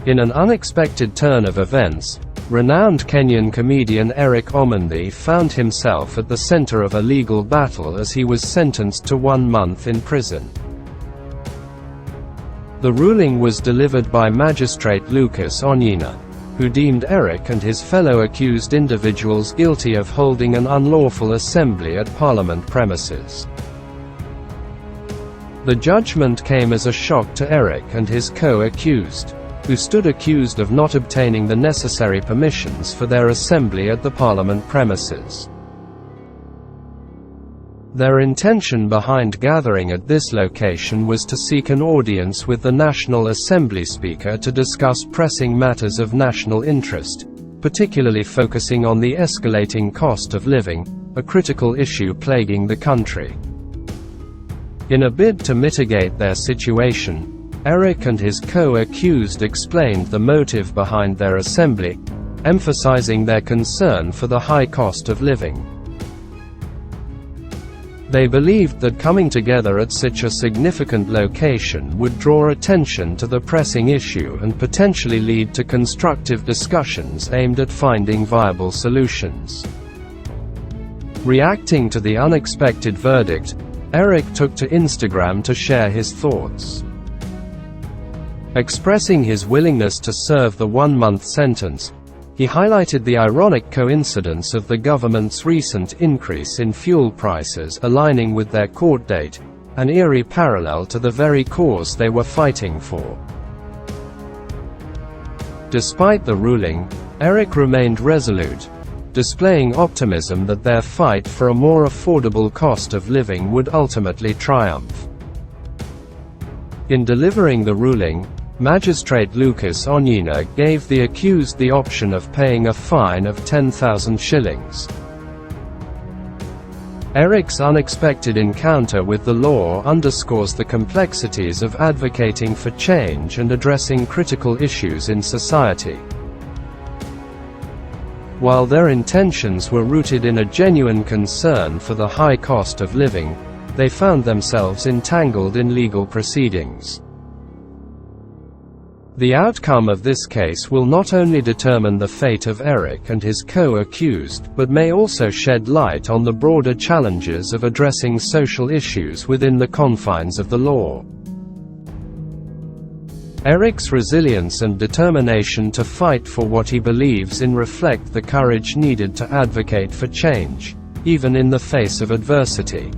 In an unexpected turn of events, renowned Kenyan comedian Eric Omondi found himself at the center of a legal battle as he was sentenced to 1 month in prison. The ruling was delivered by Magistrate Lucas Onyina, who deemed Eric and his fellow accused individuals guilty of holding an unlawful assembly at Parliament premises. The judgment came as a shock to Eric and his co-accused, who stood accused of not obtaining the necessary permissions for their assembly at the Parliament premises. Their intention behind gathering at this location was to seek an audience with the National Assembly Speaker to discuss pressing matters of national interest, particularly focusing on the escalating cost of living, a critical issue plaguing the country. In a bid to mitigate their situation, Eric and his co-accused explained the motive behind their assembly, emphasizing their concern for the high cost of living. They believed that coming together at such a significant location would draw attention to the pressing issue and potentially lead to constructive discussions aimed at finding viable solutions. Reacting to the unexpected verdict, Eric took to Instagram to share his thoughts. Expressing his willingness to serve the 1-month sentence, he highlighted the ironic coincidence of the government's recent increase in fuel prices aligning with their court date, an eerie parallel to the very cause they were fighting for. Despite the ruling, Eric remained resolute, displaying optimism that their fight for a more affordable cost of living would ultimately triumph. In delivering the ruling, Magistrate Lucas Onyina gave the accused the option of paying a fine of 10,000 shillings. Eric's unexpected encounter with the law underscores the complexities of advocating for change and addressing critical issues in society. While their intentions were rooted in a genuine concern for the high cost of living, they found themselves entangled in legal proceedings. The outcome of this case will not only determine the fate of Eric and his co-accused, but may also shed light on the broader challenges of addressing social issues within the confines of the law. Eric's resilience and determination to fight for what he believes in reflect the courage needed to advocate for change, even in the face of adversity.